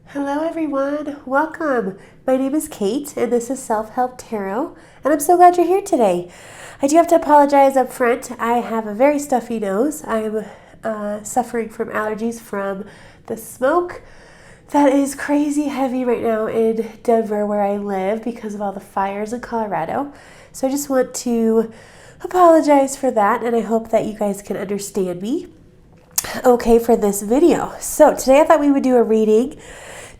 Hello everyone, welcome. My name is Kate and this is Self-Help Tarot and I'm so glad you're here today. I do have to apologize up front. I have a very stuffy nose. I'm suffering from allergies from the smoke that is crazy heavy right now in Denver where I live because of all the fires in Colorado. So I just want to apologize for that and I hope that you guys can understand me okay for this video. So today I thought we would do a reading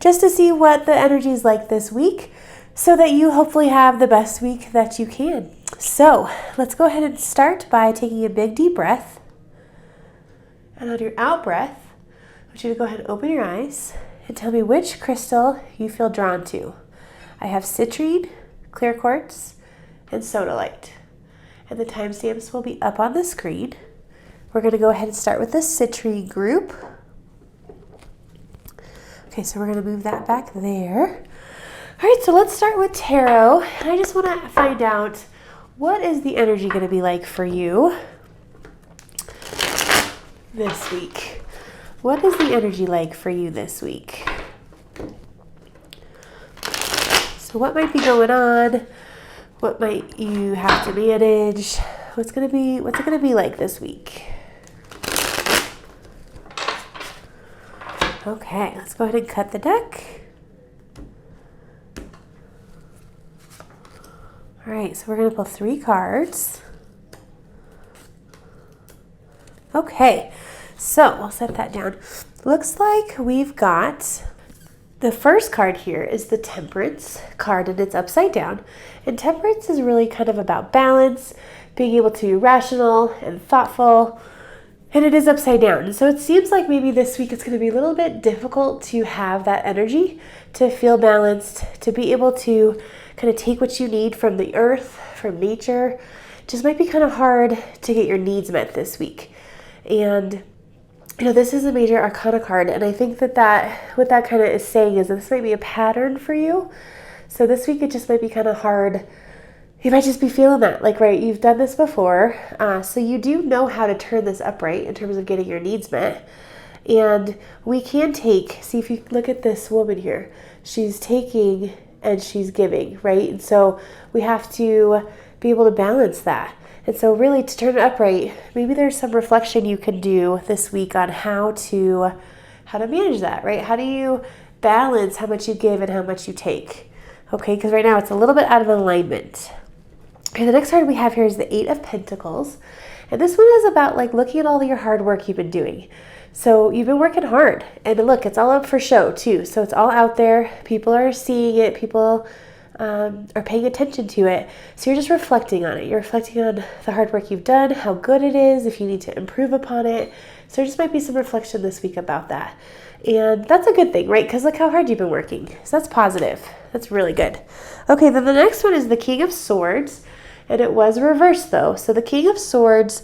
just to see what the energy is like this week so that you hopefully have the best week that you can. So let's go ahead and start by taking a big deep breath. And on your out breath, I want you to go ahead and open your eyes and tell me which crystal you feel drawn to. I have citrine, clear quartz, and sodalite. And the timestamps will be up on the screen. We're going to go ahead and start with the citrine group. Okay, so we're going to move that back there. All right, so let's start with tarot. And I just want to find out, what is the energy going to be like for you this week? What is the energy like for you this week? So what might be going on? What might you have to manage? What's it going to be like this week? Okay, let's go ahead and cut the deck. All right, so we're going to pull 3 cards. Okay, so we'll set that down. Looks like we've got the first card here is the Temperance card, and it's upside down. And Temperance is really kind of about balance, being able to be rational and thoughtful. And it is upside down. So it seems like maybe this week it's going to be a little bit difficult to have that energy, to feel balanced, to be able to kind of take what you need from the earth, from nature. Just might be kind of hard to get your needs met this week. And, you know, this is a major arcana card. And I think that what that kind of is saying is that this might be a pattern for you. So this week it just might be kind of hard. You might just be feeling that, like, right, you've done this before, so you do know how to turn this upright in terms of getting your needs met. And we can see if you look at this woman here, she's taking and she's giving, right? And so we have to be able to balance that. And so really to turn it upright, maybe there's some reflection you can do this week on how to manage that, right? How do you balance how much you give and how much you take? Okay, because right now it's a little bit out of alignment. Okay, the next card we have here is the 8 of Pentacles. And this one is about like looking at all your hard work you've been doing. So you've been working hard. And look, it's all up for show too. So it's all out there. People are seeing it. People are paying attention to it. So you're just reflecting on it. You're reflecting on the hard work you've done, how good it is, if you need to improve upon it. So there just might be some reflection this week about that. And that's a good thing, right? Because look how hard you've been working. So that's positive. That's really good. Okay, then the next one is the King of Swords. And it was reversed though. So the King of Swords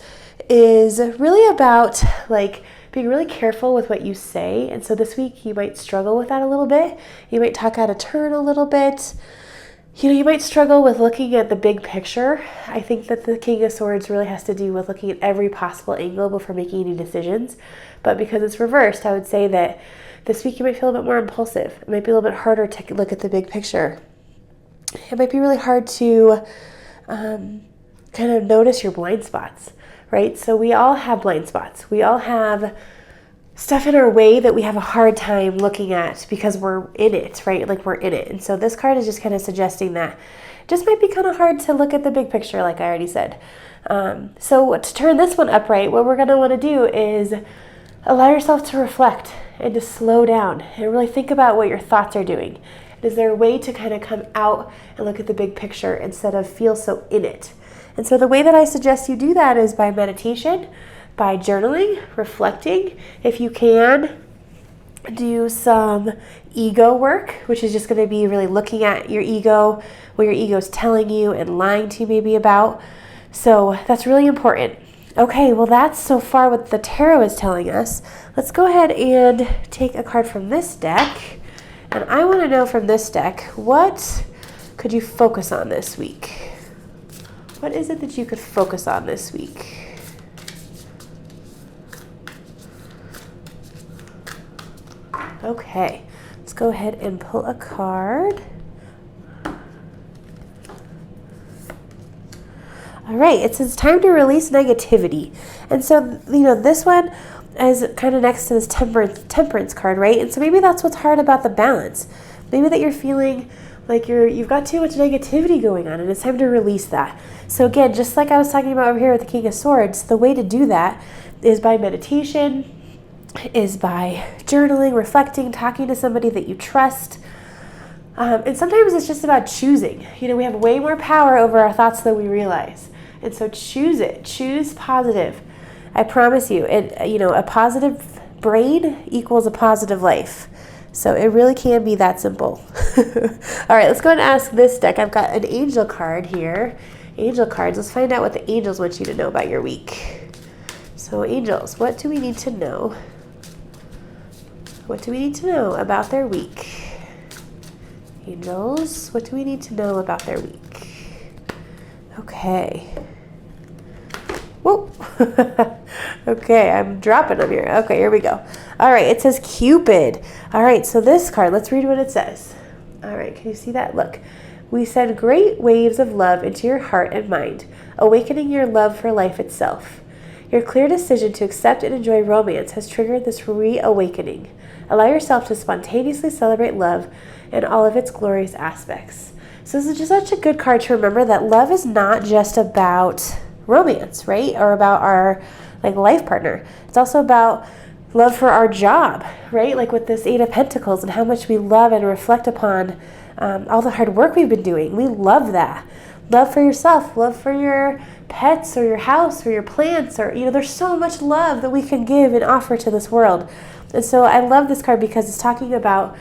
is really about like being really careful with what you say. And so this week you might struggle with that a little bit. You might talk out of turn a little bit. You know, you might struggle with looking at the big picture. I think that the King of Swords really has to do with looking at every possible angle before making any decisions. But because it's reversed, I would say that this week you might feel a bit more impulsive. It might be a little bit harder to look at the big picture. It might be really hard to kind of notice your blind spots, right? So we all have blind spots. We all have stuff in our way that we have a hard time looking at because we're in it, right? Like we're in it. And so this card is just kind of suggesting that it just might be kind of hard to look at the big picture, like I already said. So to turn this one upright, what we're going to want to do is allow yourself to reflect and to slow down and really think about what your thoughts are doing. Is there a way to kind of come out and look at the big picture instead of feel so in it? And so the way that I suggest you do that is by meditation, by journaling, reflecting. If you can, do some ego work, which is just going to be really looking at your ego, what your ego is telling you and lying to you maybe about. So that's really important. Okay, well that's so far what the tarot is telling us. Let's go ahead and take a card from this deck. And I want to know from this deck, what could you focus on this week? What is it that you could focus on this week? Okay, Let's go ahead and pull a card. All right, it says time to release negativity. And so, this one is kind of next to this temperance card, right? And so maybe that's what's hard about the balance. Maybe that you're feeling like you've got too much negativity going on, and it's time to release that. So again, just like I was talking about over here with the King of Swords, the way to do that is by meditation, is by journaling, reflecting, talking to somebody that you trust. And sometimes it's just about choosing. We have way more power over our thoughts than we realize. And so choose it. Choose positive. I promise you, a positive brain equals a positive life. So it really can be that simple. All right, let's go and ask this deck. I've got an angel card here. Angel cards. Let's find out what the angels want you to know about your week. So angels, what do we need to know? What do we need to know about their week? Angels, what do we need to know about their week? Okay. Whoa. Okay, I'm dropping them here. Okay, here we go. All right, it says Cupid. All right, so this card, let's read what it says. All right, can you see that? Look. We send great waves of love into your heart and mind, awakening your love for life itself. Your clear decision to accept and enjoy romance has triggered this reawakening. Allow yourself to spontaneously celebrate love and all of its glorious aspects. So this is just such a good card to remember that love is not just about romance, right? Or about our life partner. It's also about love for our job, right? Like with this Eight of Pentacles and how much we love and reflect upon all the hard work we've been doing. We love that. Love for yourself, love for your pets or your house or your plants, or there's so much love that we can give and offer to this world. And so I love this card because it's talking about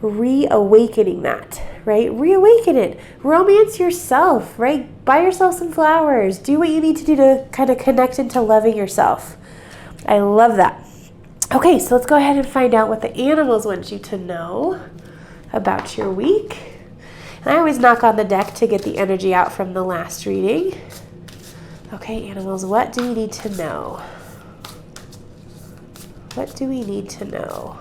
reawakening that, right? Reawaken it. Romance yourself, right? Buy yourself some flowers. Do what you need to do to kind of connect into loving yourself. I love that. Okay, so let's go ahead and find out what the animals want you to know about your week. And I always knock on the deck to get the energy out from the last reading. Okay, animals, what do we need to know? What do we need to know?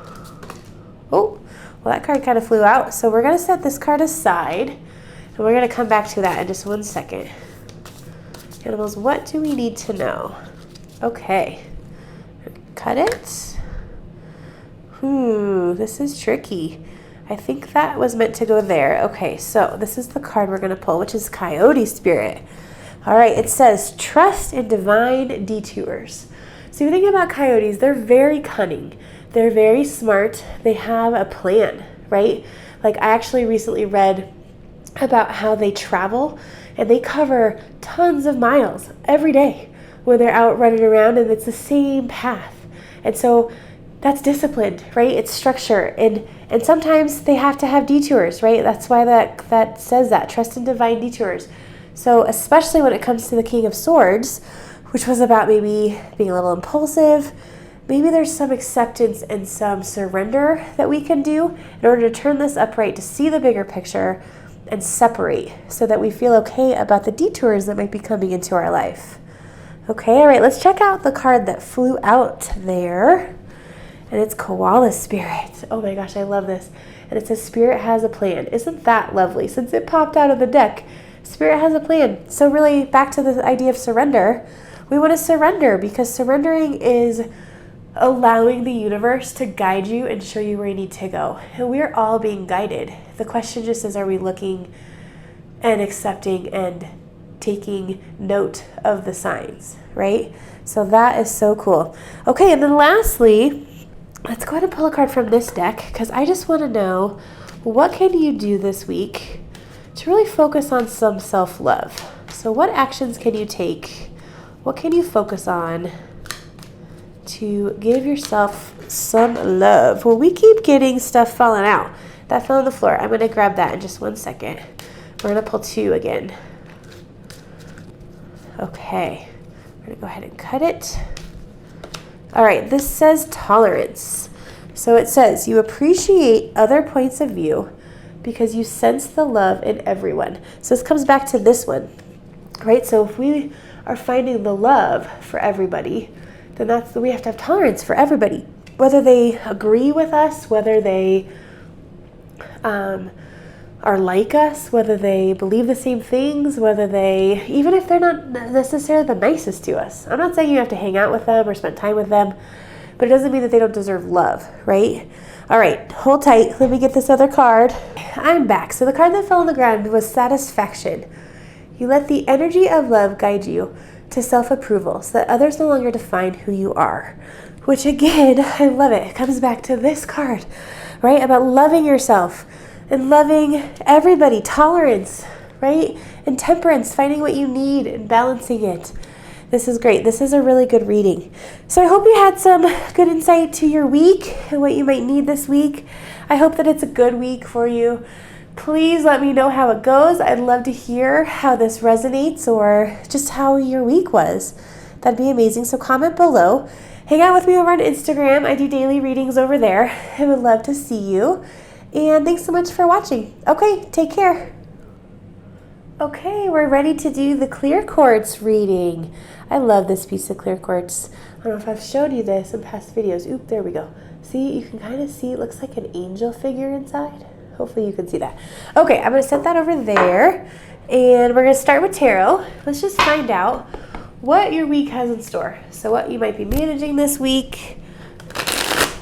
Oh, well, that card kind of flew out. So we're going to set this card aside, and we're going to come back to that in just 1 second. Animals, what do we need to know? Okay. Cut it. This is tricky. I think that was meant to go there. Okay, so this is the card we're going to pull, which is Coyote Spirit. All right, it says, trust in divine detours. So you think about coyotes, they're very cunning. They're very smart. They have a plan, right? Like I actually recently read about how they travel and they cover tons of miles every day when they're out running around, and it's the same path. And so that's disciplined, right? It's structure. And sometimes they have to have detours, right? That's why that says that, trust in divine detours. So especially when it comes to the King of Swords, which was about maybe being a little impulsive, maybe there's some acceptance and some surrender that we can do in order to turn this upright, to see the bigger picture and separate so that we feel okay about the detours that might be coming into our life. Okay, all right, let's check out the card that flew out there. And it's Koala Spirit. Oh my gosh, I love this. And it says Spirit has a plan. Isn't that lovely? Since it popped out of the deck, Spirit has a plan. So really back to the idea of surrender. We want to surrender because surrendering is allowing the universe to guide you and show you where you need to go. And we're all being guided. The question just is, are we looking and accepting and taking note of the signs, right? So that is so cool. Okay, and then lastly, let's go ahead and pull a card from this deck because I just want to know, what can you do this week to really focus on some self-love? So what actions can you take? What can you focus on to give yourself some love? Well, we keep getting stuff falling out. That fell on the floor. I'm going to grab that in just 1 second. We're going to pull 2 again. Okay. We're going to go ahead and cut it. All right. This says tolerance. So it says you appreciate other points of view because you sense the love in everyone. So this comes back to this one, right? So if we are finding the love for everybody, then we have to have tolerance for everybody, whether they agree with us, whether they are like us, whether they believe the same things, whether they, even if they're not necessarily the nicest to us. I'm not saying you have to hang out with them or spend time with them, but it doesn't mean that they don't deserve love, right? All right, hold tight. Let me get this other card. I'm back. So the card that fell on the ground was satisfaction. You let the energy of love guide you to self-approval so that others no longer define who you are. Which again, I love it. It comes back to this card, right? About loving yourself and loving everybody. Tolerance, right? And temperance, finding what you need and balancing it. This is great. This is a really good reading. So I hope you had some good insight to your week and what you might need this week. I hope that it's a good week for you. Please let me know how it goes. I'd love to hear how this resonates or just how your week was. That'd be amazing. So comment below. Hang out with me over on Instagram. I do daily readings over there. I would love to see you. And thanks so much for watching. Okay, take care. Okay, we're ready to do the clear quartz reading. I love this piece of clear quartz. I don't know if I've showed you this in past videos. Oop, there we go. See, you can kind of see it looks like an angel figure inside. Hopefully you can see that. Okay, I'm going to set that over there. And we're going to start with tarot. Let's just find out what your week has in store. So what you might be managing this week,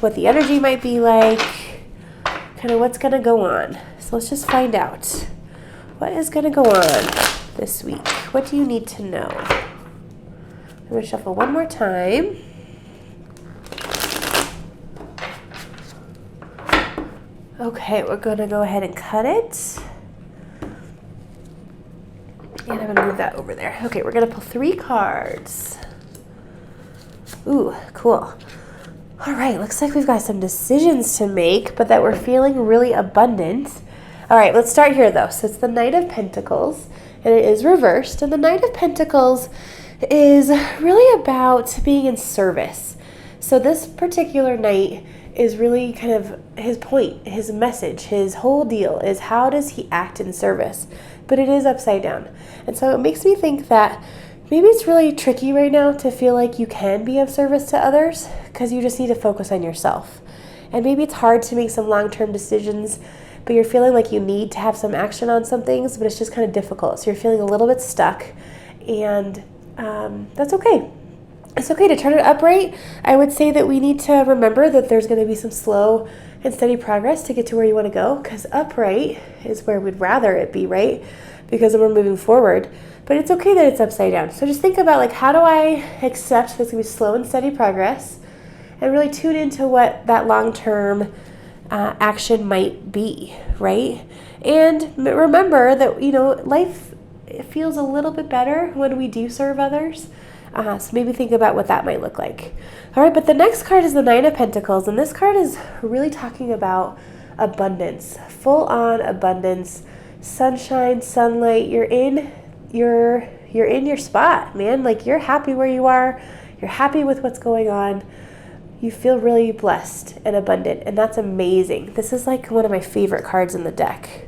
what the energy might be like, kind of what's going to go on. So let's just find out. What is going to go on this week? What do you need to know? I'm going to shuffle one more time. Okay, we're going to go ahead and cut it. And I'm going to move that over there. Okay, we're going to pull 3 cards. Ooh, cool. All right, looks like we've got some decisions to make, but that we're feeling really abundant. All right, let's start here though. So it's the Knight of Pentacles, and it is reversed. And the Knight of Pentacles is really about being in service. So this particular knight is really kind of his point, his message, his whole deal is how does he act in service? But it is upside down. And so it makes me think that maybe it's really tricky right now to feel like you can be of service to others because you just need to focus on yourself. And maybe it's hard to make some long-term decisions, but you're feeling like you need to have some action on some things, but it's just kind of difficult. So you're feeling a little bit stuck, and that's okay. It's okay to turn it upright. I would say that we need to remember that there's going to be some slow and steady progress to get to where you want to go, because upright is where we'd rather it be, right? Because then we're moving forward. But it's okay that it's upside down. So just think about, like, how do I accept there's going to be slow and steady progress and really tune into what that long-term action might be, right? And remember that, you know, life feels a little bit better when we do serve others. So maybe think about what that might look like. All right, but the next card is the Nine of Pentacles, and this card is really talking about abundance, full-on abundance, sunshine, sunlight. You're in your spot, man. Like, you're happy where you are. You're happy with what's going on. You feel really blessed and abundant, and that's amazing. This is like one of my favorite cards in the deck.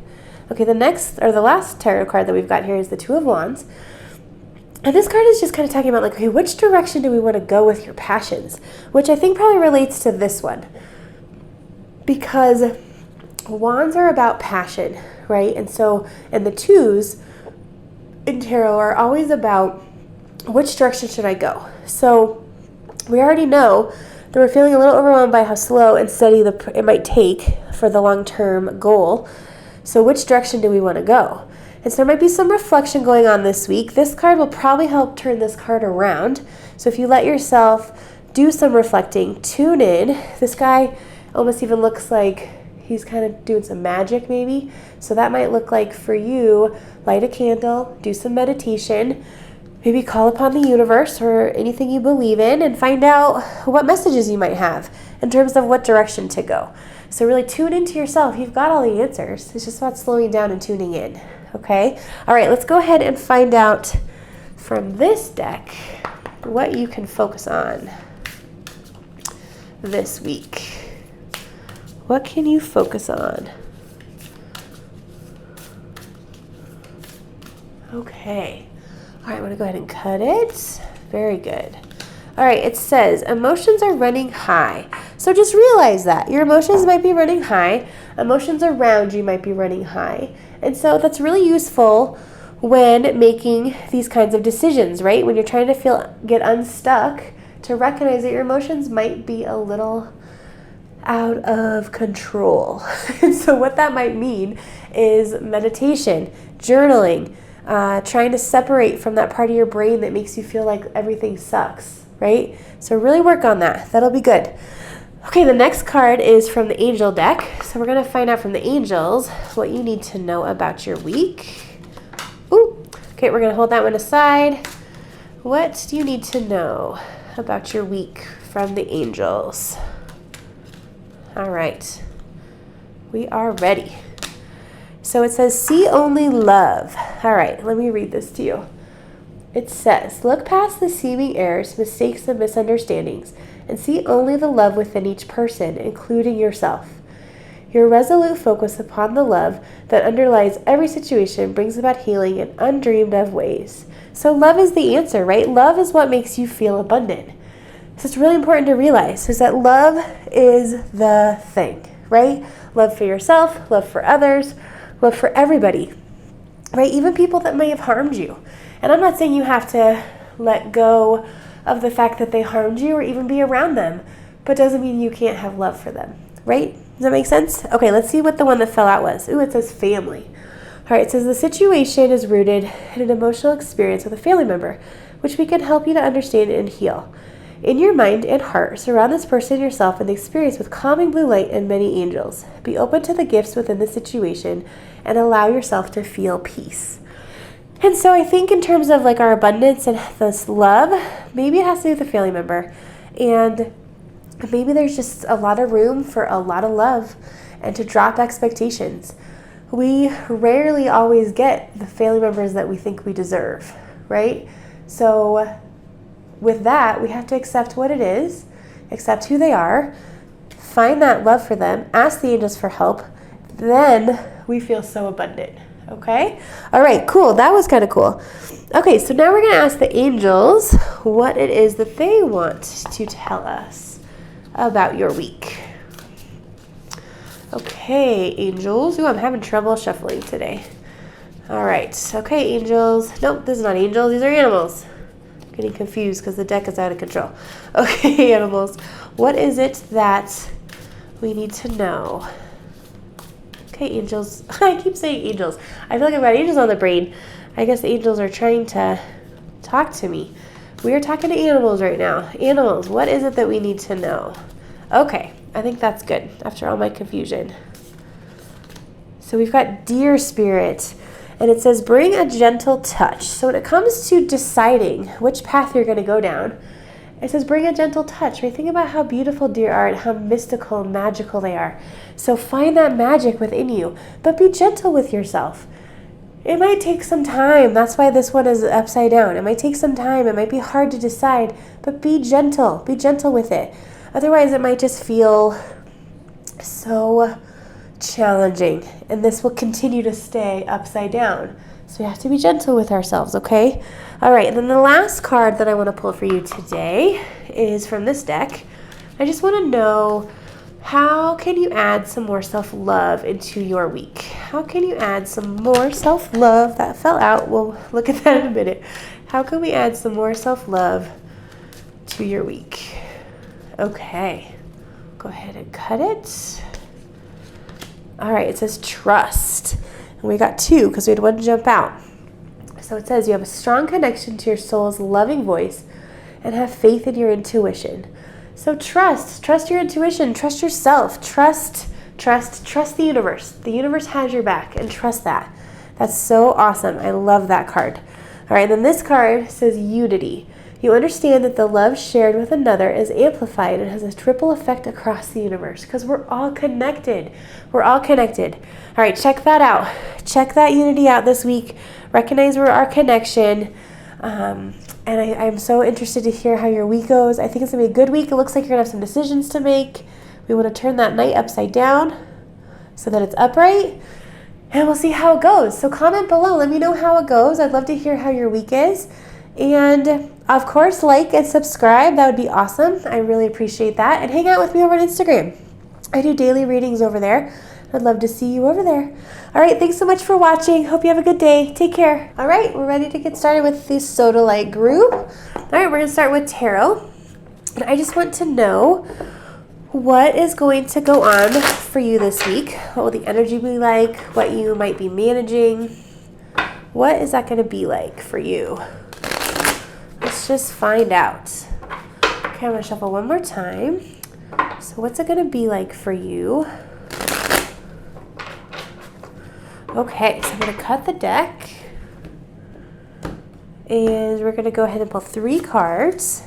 Okay, the last tarot card that we've got here is the Two of Wands. And this card is just kind of talking about, like, okay, which direction do we want to go with your passions? Which I think probably relates to this one. Because wands are about passion, right? And the twos in tarot are always about which direction should I go? So we already know that we're feeling a little overwhelmed by how slow and steady it might take for the long-term goal. So which direction do we want to go? And so there might be some reflection going on this week. This card will probably help turn this card around. So if you let yourself do some reflecting, tune in. This guy almost even looks like he's kind of doing some magic maybe. So that might look like, for you, light a candle, do some meditation, maybe call upon the universe or anything you believe in, and find out what messages you might have in terms of what direction to go. So really tune into yourself. You've got all the answers. It's just about slowing down and tuning in. Okay? All right, let's go ahead and find out from this deck what you can focus on this week. What can you focus on? Okay. All right, I'm going to go ahead and cut it. Very good. All right, it says, emotions are running high. So just realize that your emotions might be running high, emotions around you might be running high. And so that's really useful when making these kinds of decisions, right? When you're trying to get unstuck, to recognize that your emotions might be a little out of control. And so what that might mean is meditation, journaling, trying to separate from that part of your brain that makes you feel like everything sucks, right? So really work on that. That'll be good. Okay, the next card is from the angel deck. So we're going to find out from the angels what you need to know about your week. Ooh, okay, we're going to hold that one aside. What do you need to know about your week from the angels? All right, we are ready. So it says, see only love. All right, let me read this to you. It says, look past the seeming errors, mistakes, and misunderstandings, and see only the love within each person, including yourself. Your resolute focus upon the love that underlies every situation brings about healing in undreamed of ways. So love is the answer, right? Love is what makes you feel abundant. So it's really important to realize is that love is the thing, right? Love for yourself, love for others, love for everybody, right? Even people that may have harmed you. And I'm not saying you have to let go of the fact that they harmed you or even be around them, but doesn't mean you can't have love for them, right? Does that make sense? Okay, let's see what the one that fell out was. Ooh, it says family. All right, it says the situation is rooted in an emotional experience with a family member, which we can help you to understand and heal. In your mind and heart, surround this person and yourself in the experience with calming blue light and many angels. Be open to the gifts within the situation and allow yourself to feel peace. And so I think in terms of like our abundance and this love, maybe it has to do with a family member. And maybe there's just a lot of room for a lot of love and to drop expectations. We rarely always get the family members that we think we deserve, right? So with that, we have to accept what it is, accept who they are, find that love for them, ask the angels for help, then we feel so abundant, okay? All right, cool. That was kind of cool. Okay, so now we're going to ask the angels what it is that they want to tell us about your week. Okay, angels. Ooh, I'm having trouble shuffling today. All right. Okay, angels. Nope, this is not angels. These are animals. Getting confused because the deck is out of control. Okay, animals. What is it that we need to know? Okay, angels. I keep saying angels. I feel like I've got angels on the brain. I guess the angels are trying to talk to me. We are talking to animals right now. Animals, what is it that we need to know? Okay, I think that's good after all my confusion. So we've got deer spirit. And it says, bring a gentle touch. So when it comes to deciding which path you're going to go down, it says, bring a gentle touch. Right? Think about how beautiful deer are and how mystical and magical they are. So find that magic within you, but be gentle with yourself. It might take some time. That's why this one is upside down. It might take some time. It might be hard to decide, but be gentle. Be gentle with it. Otherwise, it might just feel so challenging, and this will continue to stay upside down. So we have to be gentle with ourselves, okay? All right, and then the last card that I want to pull for you today is from this deck. I just want to know, how can you add some more self-love into your week? How can you add some more self-love? That fell out. We'll look at that in a minute. How can we add some more self-love to your week? Okay, go ahead and cut it. All right, it says trust. And we got two because we had one jump out. So it says you have a strong connection to your soul's loving voice and have faith in your intuition. So trust your intuition, trust yourself, trust the universe. The universe has your back, and trust that. That's so awesome. I love that card. All right, then this card says unity. You understand that the love shared with another is amplified and has a triple effect across the universe because we're all connected. We're all connected. All right, check that out. Check that unity out this week. Recognize we're our connection. And I'm so interested to hear how your week goes. I think it's going to be a good week. It looks like you're going to have some decisions to make. We want to turn that knight upside down so that it's upright. And we'll see how it goes. So comment below. Let me know how it goes. I'd love to hear how your week is. And Of course, like and subscribe. That would be awesome. I really appreciate that. And hang out with me over on Instagram. I do daily readings over there. I'd love to see you over there. All right, thanks so much for watching. Hope you have a good day. Take care. All right, we're ready to get started with the Sodalite group. All right, we're going to start with tarot. And I just want to know what is going to go on for you this week. What will the energy be like? What you might be managing? What is that going to be like for you? Let's just find out. Okay, I'm going to shuffle one more time. So what's it going to be like for you? Okay, so I'm going to cut the deck. And we're going to go ahead and pull 3 cards.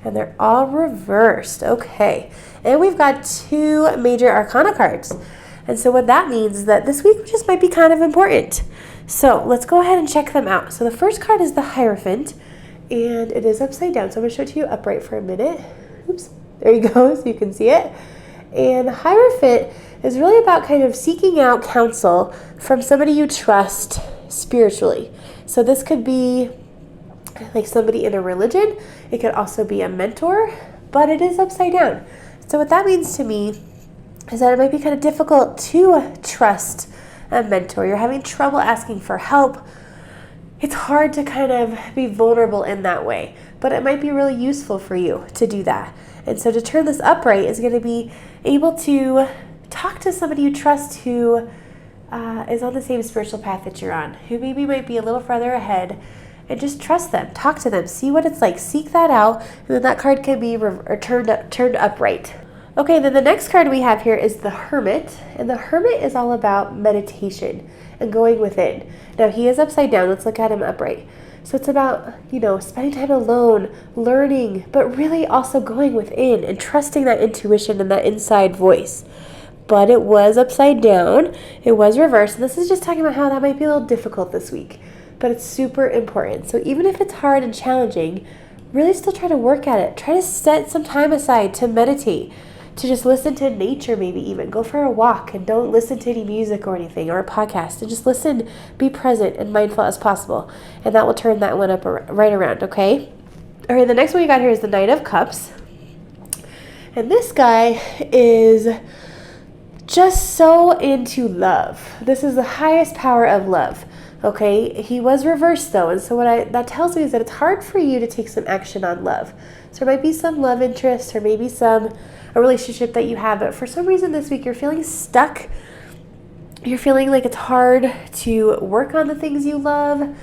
And they're all reversed. Okay. And we've got 2 major arcana cards. And so what that means is that this week just might be kind of important. So let's go ahead and check them out. So the first card is the Hierophant, and it is upside down. So I'm going to show it to you upright for a minute. Oops. There you go, so you can see it. And the Hierophant is really about kind of seeking out counsel from somebody you trust spiritually. So this could be like somebody in a religion. It could also be a mentor, but it is upside down. So what that means to me is that it might be kind of difficult to trust a mentor. You're having trouble asking for help. It's hard to kind of be vulnerable in that way, but it might be really useful for you to do that. And so to turn this upright is going to be able to talk to somebody you trust who is on the same spiritual path that you're on, who maybe might be a little farther ahead, and just trust them, talk to them, see what it's like, seek that out, and then that card can be turned upright. Okay, then the next card we have here is the Hermit, and the Hermit is all about meditation and going within. Now he is upside down, let's look at him upright. So it's about, spending time alone, learning, but really also going within and trusting that intuition and that inside voice. But it was upside down, it was reversed, and this is just talking about how that might be a little difficult this week. But it's super important. So even if it's hard and challenging, really still try to work at it. Try to set some time aside to meditate, to just listen to nature, maybe even. Go for a walk and don't listen to any music or anything or a podcast. And just listen, be present and mindful as possible. And that will turn that one up right around, okay? All right, the next one we got here is the Knight of Cups. And this guy is just so into love. This is the highest power of love. Okay, he was reversed though, and so that tells me is that it's hard for you to take some action on love. So there might be some love interest or maybe a relationship that you have, but for some reason this week you're feeling stuck. You're feeling like it's hard to work on the things you love.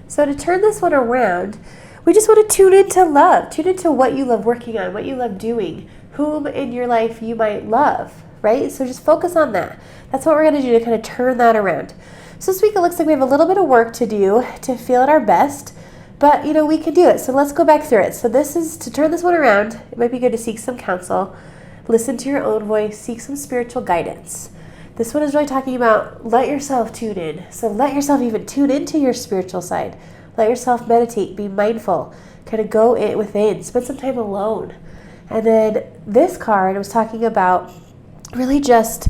So to turn this one around, we just want to tune into love. Tune into what you love working on, what you love doing, whom in your life you might love, right? So just focus on that. That's what we're going to do to kind of turn that around. So this week it looks like we have a little bit of work to do to feel at our best, but we can do it. So let's go back through it. So this is to turn this one around. It might be good to seek some counsel, listen to your own voice, seek some spiritual guidance. This one is really talking about let yourself tune in. So let yourself even tune into your spiritual side. Let yourself meditate, be mindful, kind of go within, spend some time alone. And then this card was talking about really just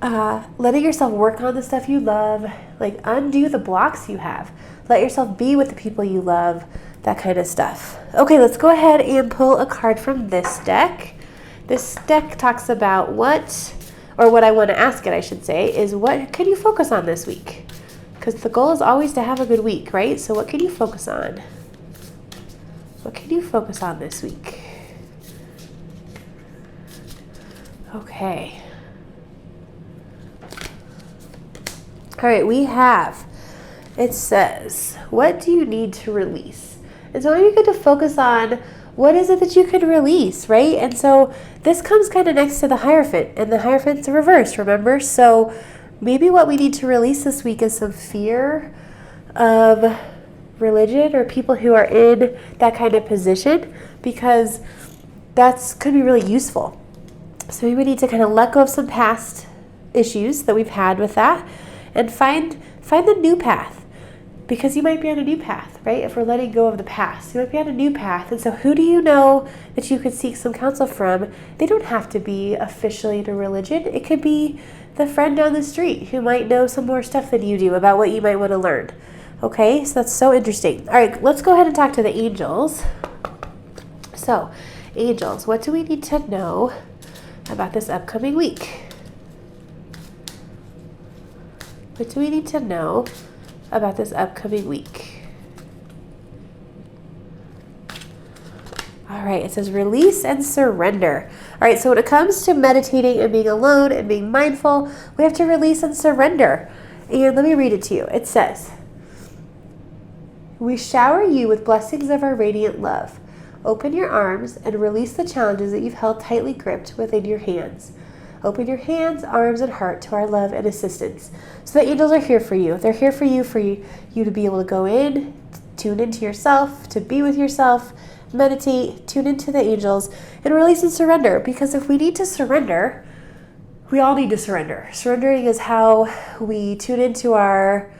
letting yourself work on the stuff you love, like undo the blocks you have. Let yourself be with the people you love, that kind of stuff. Okay, let's go ahead and pull a card from this deck. This deck talks about what I want to ask it, I should say, is what can you focus on this week? Because the goal is always to have a good week, right? So what can you focus on? What can you focus on this week? Okay. All right, it says, what do you need to release? And so you get to focus on what is it that you can release, right? And so this comes kind of next to the Hierophant, and the Hierophant's a reverse, remember? So maybe what we need to release this week is some fear of religion or people who are in that kind of position, because that's could be really useful. So we need to kind of let go of some past issues that we've had with that and find the new path, because you might be on a new path, right? If we're letting go of the past, you might be on a new path. And so who do you know that you could seek some counsel from? They don't have to be officially in a religion. It could be the friend down the street who might know some more stuff than you do about what you might want to learn. Okay, so that's so interesting. All right, let's go ahead and talk to the angels. So, angels, what do we need to know about this upcoming week? What do we need to know about this upcoming week? All right, it says release and surrender. All right, so when it comes to meditating and being alone and being mindful, we have to release and surrender. And let me read it to you. It says, we shower you with blessings of our radiant love. Open your arms and release the challenges that you've held tightly gripped within your hands. Open your hands, arms, and heart to our love and assistance. So the angels are here for you. They're here for you to be able to go in, tune into yourself, to be with yourself, meditate, tune into the angels, and release and surrender. Because if we need to surrender, we all need to surrender. Surrendering is how we tune into our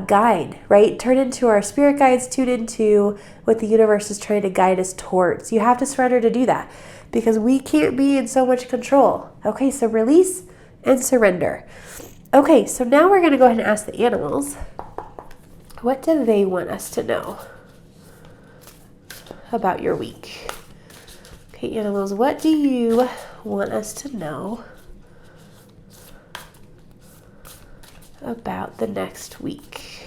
guide, right? Turn into our spirit guides, tune into what the universe is trying to guide us towards. You have to surrender to do that because we can't be in so much control. Okay, so release and surrender. Okay, so now we're going to go ahead and ask the animals, what do they want us to know about your week? Okay, animals, what do you want us to know about the next week?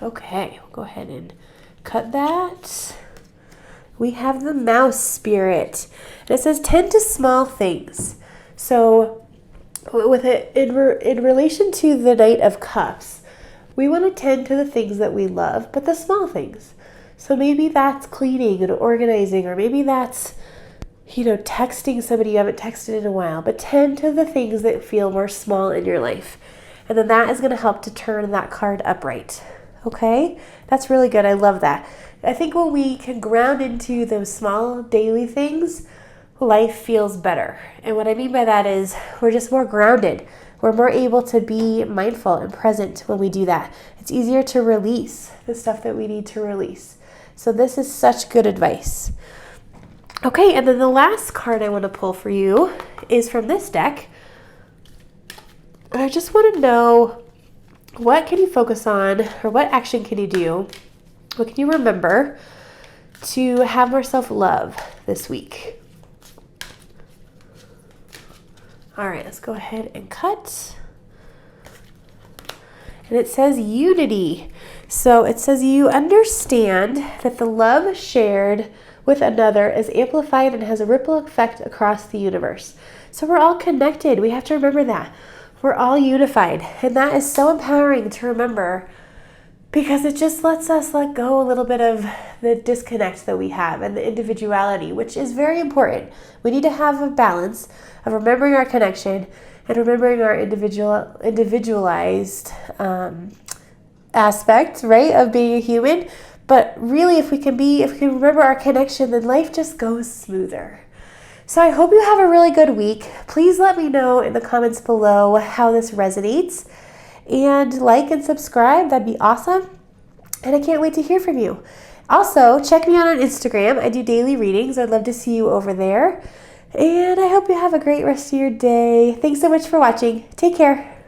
Okay, we'll go ahead and cut that. We have the mouse spirit. And it says tend to small things. So with it in relation to the Knight of Cups, we want to tend to the things that we love, but the small things. So maybe that's cleaning and organizing, or maybe that's texting somebody you haven't texted in a while, but tend to the things that feel more small in your life. And then that is going to help to turn that card upright. Okay? That's really good. I love that. I think when we can ground into those small daily things, life feels better. And what I mean by that is we're just more grounded. We're more able to be mindful and present when we do that. It's easier to release the stuff that we need to release. So this is such good advice. Okay, and then the last card I want to pull for you is from this deck. And I just want to know, what can you focus on, or what action can you do? What can you remember to have more self-love this week? All right, let's go ahead and cut. And it says unity. So it says you understand that the love shared with another is amplified and has a ripple effect across the universe. So we're all connected. We have to remember that. We're all unified. And that is so empowering to remember, because it just lets us let go a little bit of the disconnect that we have and the individuality, which is very important. We need to have a balance of remembering our connection and remembering our individualized aspect, right, of being a human. But really, if we can remember our connection, then life just goes smoother. So I hope you have a really good week. Please let me know in the comments below how this resonates. And like and subscribe, that'd be awesome. And I can't wait to hear from you. Also, check me out on Instagram. I do daily readings. I'd love to see you over there. And I hope you have a great rest of your day. Thanks so much for watching. Take care.